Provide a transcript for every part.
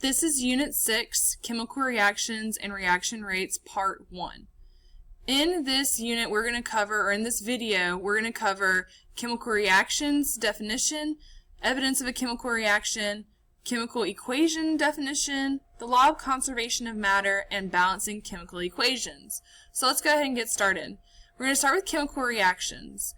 This is Unit 6, Chemical Reactions and Reaction Rates, Part 1. In this unit we're going to cover, or in this video, we're going to cover chemical reactions, definition, evidence of a chemical reaction, chemical equation definition, the law of conservation of matter, and balancing chemical equations. So let's go ahead and get started. We're going to start with chemical reactions.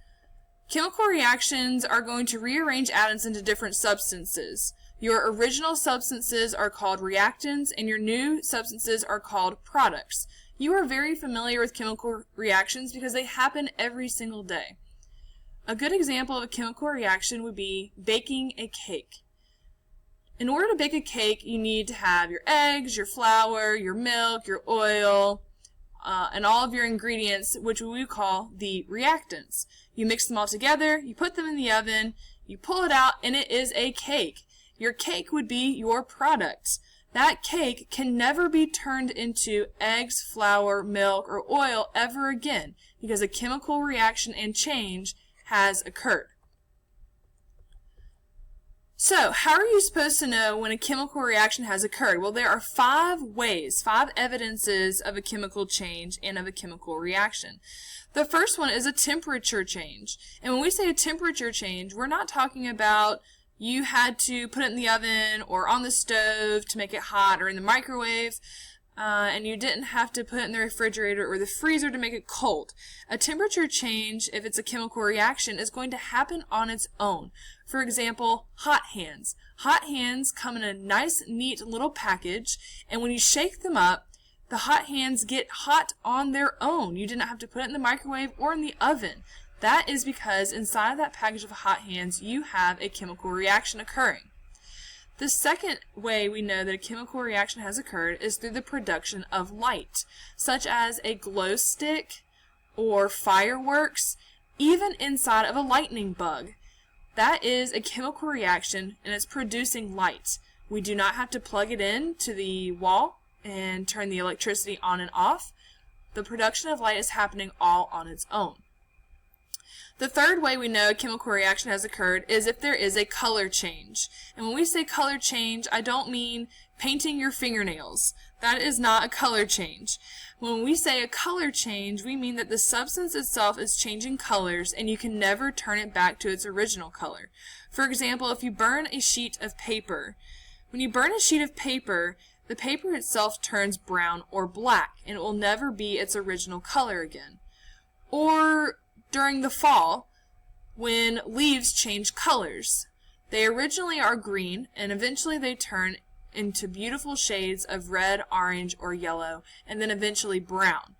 Chemical reactions are going to rearrange atoms into different substances. Your original substances are called reactants, and your new substances are called products. You are very familiar with chemical reactions because they happen every single day. A good example of a chemical reaction would be baking a cake. In order to bake a cake, you need to have your eggs, your flour, your milk, your oil, and all of your ingredients, which we call the reactants. You mix them all together, you put them in the oven, you pull it out, and it is a cake. Your cake would be your product. That cake can never be turned into eggs, flour, milk, or oil ever again because a chemical reaction and change has occurred. So, how are you supposed to know when a chemical reaction has occurred? Well, there are 5 ways, 5 evidences of a chemical change and of a chemical reaction. The first one is a temperature change. And when we say a temperature change, we're not talking about you had to put it in the oven or on the stove to make it hot or in the microwave, and you didn't have to put it in the refrigerator or the freezer to make it cold. A temperature change, if it's a chemical reaction, is going to happen on its own. For example, hot hands. Hot hands come in a nice, neat little package, and when you shake them up, the hot hands get hot on their own. You didn't have to put it in the microwave or in the oven. That is because inside of that package of hot hands, you have a chemical reaction occurring. The second way we know that a chemical reaction has occurred is through the production of light, such as a glow stick or fireworks, even inside of a lightning bug. That is a chemical reaction, and it's producing light. We do not have to plug it in to the wall and turn the electricity on and off. The production of light is happening all on its own. The third way we know a chemical reaction has occurred is if there is a color change. And when we say color change, I don't mean painting your fingernails. That is not a color change. When we say a color change, we mean that the substance itself is changing colors and you can never turn it back to its original color. For example, if you burn a sheet of paper, when you burn a sheet of paper, the paper itself turns brown or black and it will never be its original color again. Or during the fall, when leaves change colors. They originally are green, and eventually they turn into beautiful shades of red, orange, or yellow, and then eventually brown.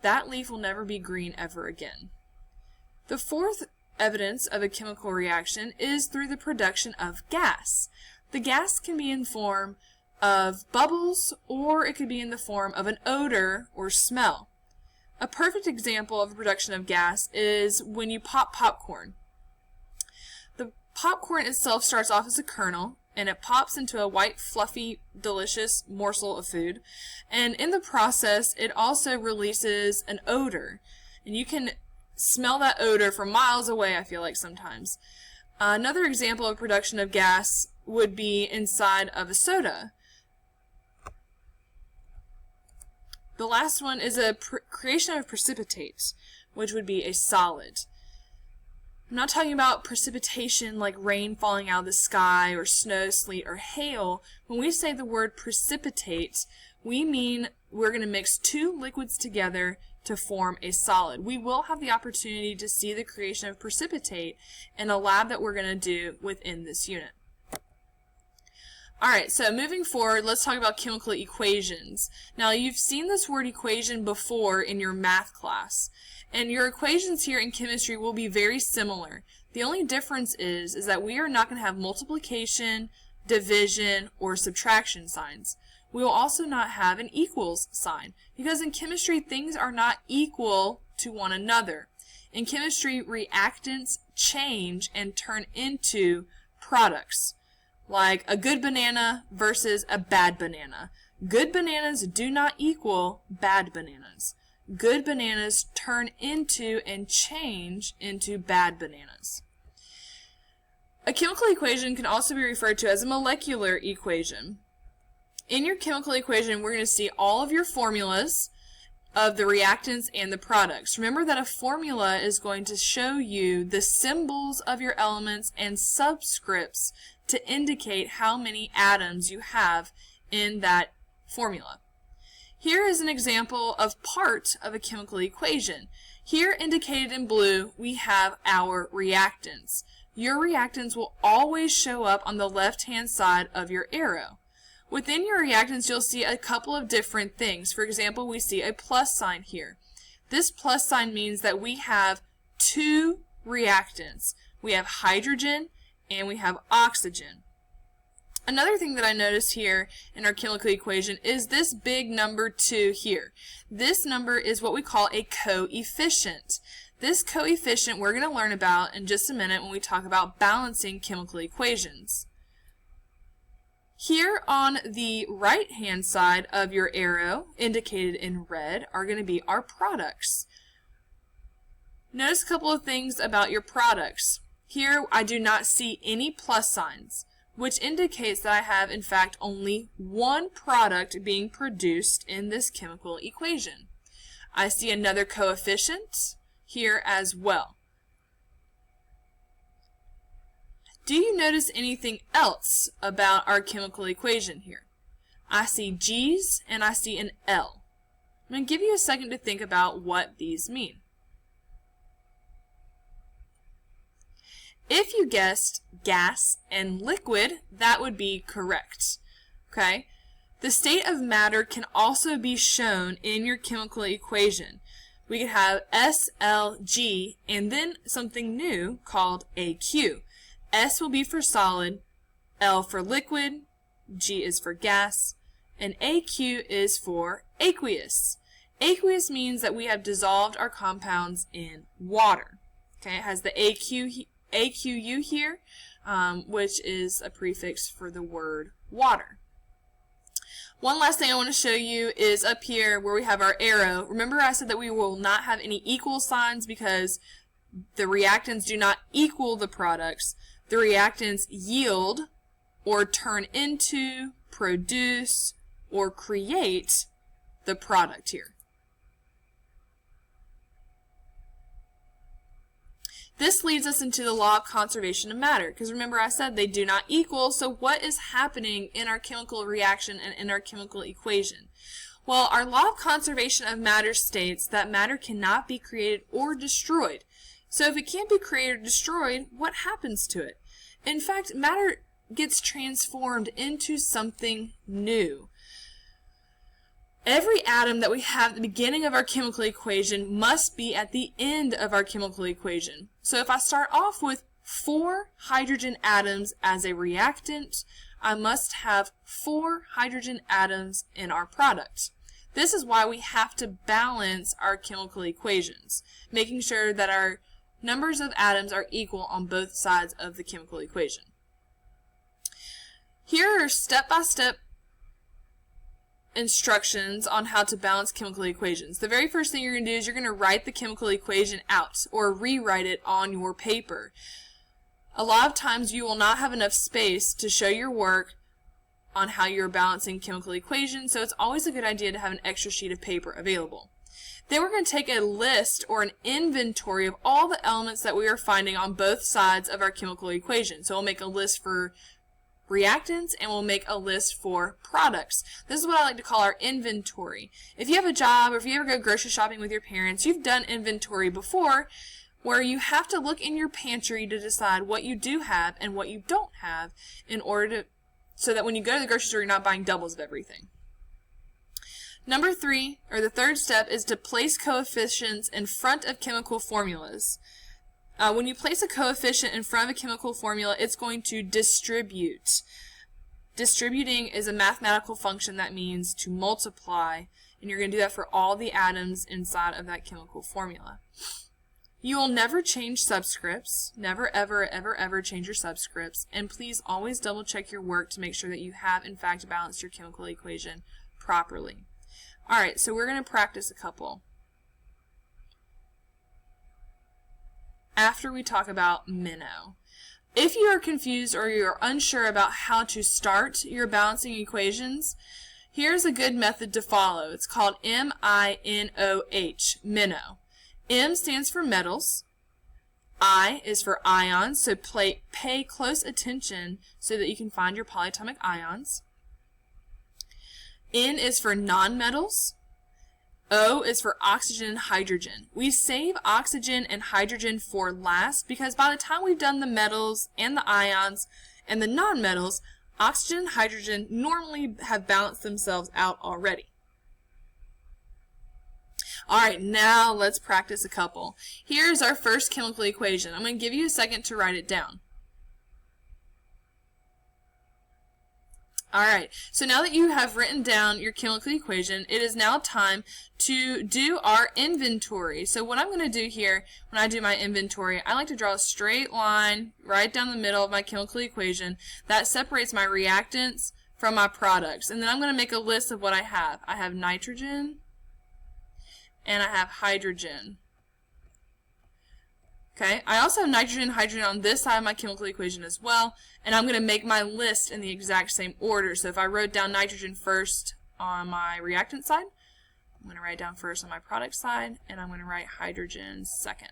That leaf will never be green ever again. The fourth evidence of a chemical reaction is through the production of gas. The gas can be in form of bubbles, or it could be in the form of an odor or smell. A perfect example of the production of gas is when you pop popcorn. The popcorn itself starts off as a kernel, and it pops into a white, fluffy, delicious morsel of food. And in the process, it also releases an odor. And you can smell that odor from miles away, I feel like sometimes. Another example of production of gas would be inside of a soda. The last one is a creation of precipitate, which would be a solid. I'm not talking about precipitation like rain falling out of the sky or snow, sleet, or hail. When we say the word precipitate, we mean we're going to mix 2 liquids together to form a solid. We will have the opportunity to see the creation of precipitate in a lab that we're going to do within this unit. Alright, so moving forward, let's talk about chemical equations. Now, you've seen this word equation before in your math class, and your equations here in chemistry will be very similar. The only difference is that we are not going to have multiplication, division, or subtraction signs. We will also not have an equals sign, because in chemistry, things are not equal to one another. In chemistry, reactants change and turn into products. Like a good banana versus a bad banana. Good bananas do not equal bad bananas. Good bananas turn into and change into bad bananas. A chemical equation can also be referred to as a molecular equation. In your chemical equation, we're going to see all of your formulas of the reactants and the products. Remember that a formula is going to show you the symbols of your elements and subscripts to indicate how many atoms you have in that formula. Here is an example of part of a chemical equation. Here indicated in blue, we have our reactants. Your reactants will always show up on the left-hand side of your arrow. Within your reactants, you'll see a couple of different things. For example, we see a plus sign here. This plus sign means that we have two reactants. We have hydrogen and we have oxygen. Another thing that I noticed here in our chemical equation is this big number 2 here. This number is what we call a coefficient. This coefficient we're going to learn about in just a minute when we talk about balancing chemical equations. Here on the right-hand side of your arrow, indicated in red, are going to be our products. Notice a couple of things about your products. Here I do not see any plus signs, which indicates that I have, in fact, only one product being produced in this chemical equation. I see another coefficient here as well. Do you notice anything else about our chemical equation here? I see G's and I see an L. I'm going to give you a second to think about what these mean. If you guessed gas and liquid, that would be correct. Okay? The state of matter can also be shown in your chemical equation. We could have SLG and then something new called AQ. S will be for solid, L for liquid, G is for gas, and AQ is for aqueous. Aqueous means that we have dissolved our compounds in water. Okay, it has the AQU here, which is a prefix for the word water. One last thing I want to show you is up here where we have our arrow. Remember I said that we will not have any equal signs because the reactants do not equal the products. The reactants yield or turn into, produce, or create the product here. This leads us into the law of conservation of matter, because remember I said they do not equal, so what is happening in our chemical reaction and in our chemical equation? Well, our law of conservation of matter states that matter cannot be created or destroyed. So if it can't be created or destroyed, what happens to it? In fact, matter gets transformed into something new. Every atom that we have at the beginning of our chemical equation must be at the end of our chemical equation. So if I start off with 4 hydrogen atoms as a reactant, I must have 4 hydrogen atoms in our product. This is why we have to balance our chemical equations, making sure that our numbers of atoms are equal on both sides of the chemical equation. Here are step-by-step instructions on how to balance chemical equations. The very first thing you're going to do is you're going to write the chemical equation out or rewrite it on your paper. A lot of times you will not have enough space to show your work on how you're balancing chemical equations, so it's always a good idea to have an extra sheet of paper available. Then we're going to take a list or an inventory of all the elements that we are finding on both sides of our chemical equation. So we'll make a list for reactants and we'll make a list for products. This is what I like to call our inventory. If you have a job or if you ever go grocery shopping with your parents, you've done inventory before where you have to look in your pantry to decide what you do have and what you don't have in order to, so that when you go to the grocery store you're not buying doubles of everything. Number 3, or the third step, is to place coefficients in front of chemical formulas. When you place a coefficient in front of a chemical formula, it's going to distribute. Distributing is a mathematical function that means to multiply, and you're going to do that for all the atoms inside of that chemical formula. You will never change subscripts. Never, ever, ever, ever change your subscripts. And please always double check your work to make sure that you have, in fact, balanced your chemical equation properly. Alright, so we're going to practice a couple after we talk about minnow. If you are confused or you're unsure about how to start your balancing equations, here's a good method to follow. It's called M-I-N-O-H, minnow. M stands for metals. I is for ions, so pay close attention so that you can find your polyatomic ions. N is for nonmetals. O is for oxygen and hydrogen. We save oxygen and hydrogen for last because by the time we've done the metals and the ions and the nonmetals, oxygen and hydrogen normally have balanced themselves out already. Alright, now let's practice a couple. Here's our first chemical equation. I'm going to give you a second to write it down. Alright, so now that you have written down your chemical equation, it is now time to do our inventory. So what I'm going to do here, when I do my inventory, I like to draw a straight line right down the middle of my chemical equation that separates my reactants from my products. And then I'm going to make a list of what I have. I have nitrogen, and I have hydrogen. Okay, I also have nitrogen and hydrogen on this side of my chemical equation as well, and I'm going to make my list in the exact same order. So if I wrote down nitrogen first on my reactant side, I'm going to write down first on my product side, and I'm going to write hydrogen second.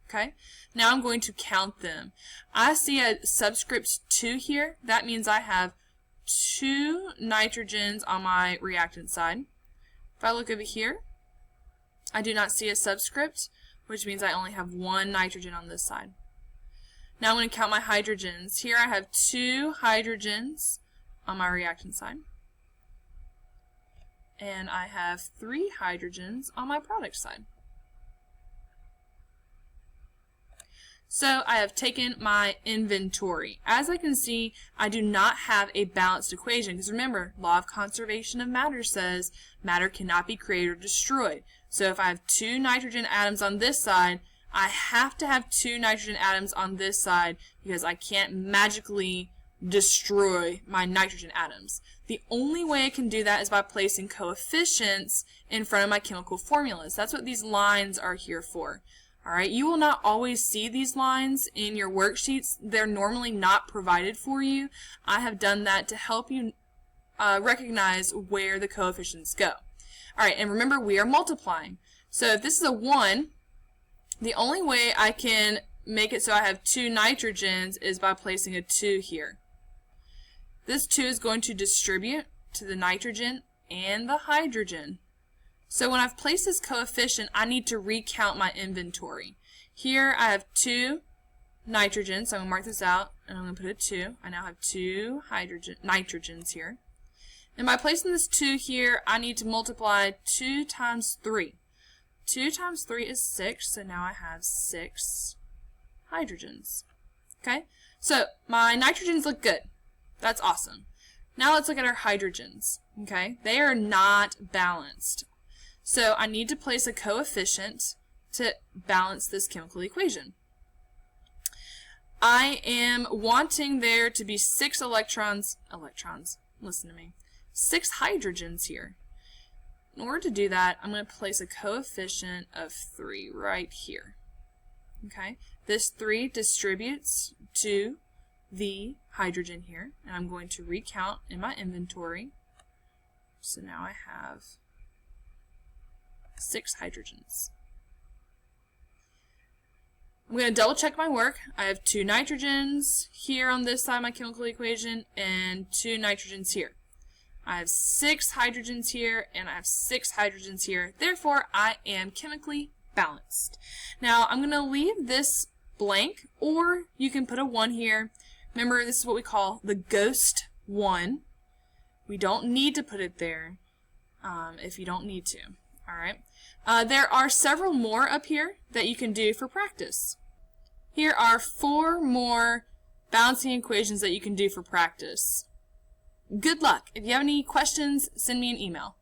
Okay, now I'm going to count them. I see a subscript 2 here. That means I have 2 nitrogens on my reactant side. If I look over here, I do not see a subscript, which means I only have 1 nitrogen on this side. Now I'm going to count my hydrogens. Here I have 2 hydrogens on my reactant side. And I have 3 hydrogens on my product side. So I have taken my inventory. As I can see, I do not have a balanced equation because remember, law of conservation of matter says matter cannot be created or destroyed. So if I have 2 nitrogen atoms on this side, I have to have 2 nitrogen atoms on this side because I can't magically destroy my nitrogen atoms. The only way I can do that is by placing coefficients in front of my chemical formulas. That's what these lines are here for. Alright, you will not always see these lines in your worksheets. They're normally not provided for you. I have done that to help you recognize where the coefficients go. Alright, and remember we are multiplying. So if this is a 1, the only way I can make it so I have 2 nitrogens is by placing a 2 here. This 2 is going to distribute to the nitrogen and the hydrogen. So when I've placed this coefficient, I need to recount my inventory. Here I have 2 nitrogens, so I'm going to mark this out, and I'm going to put a 2. I now have 2 nitrogens here. And by placing this 2 here, I need to multiply 2 times 3. 2 times 3 is 6, so now I have 6 hydrogens. Okay, so my nitrogens look good. That's awesome. Now let's look at our hydrogens. Okay, they are not balanced. So I need to place a coefficient to balance this chemical equation. I am wanting there to be 6 electrons, listen to me, 6 hydrogens here. In order to do that, I'm going to place a coefficient of 3 right here. Okay, this 3 distributes to the hydrogen here, and I'm going to recount in my inventory. So now I have 6 hydrogens. I'm going to double check my work. I have 2 nitrogens here on this side of my chemical equation and 2 nitrogens here. I have 6 hydrogens here and I have 6 hydrogens here. Therefore, I am chemically balanced. Now, I'm going to leave this blank, or you can put a 1 here. Remember, this is what we call the ghost 1. We don't need to put it there if you don't need to. Alright. There are several more up here that you can do for practice. Here are 4 more balancing equations that you can do for practice. Good luck. If you have any questions, send me an email.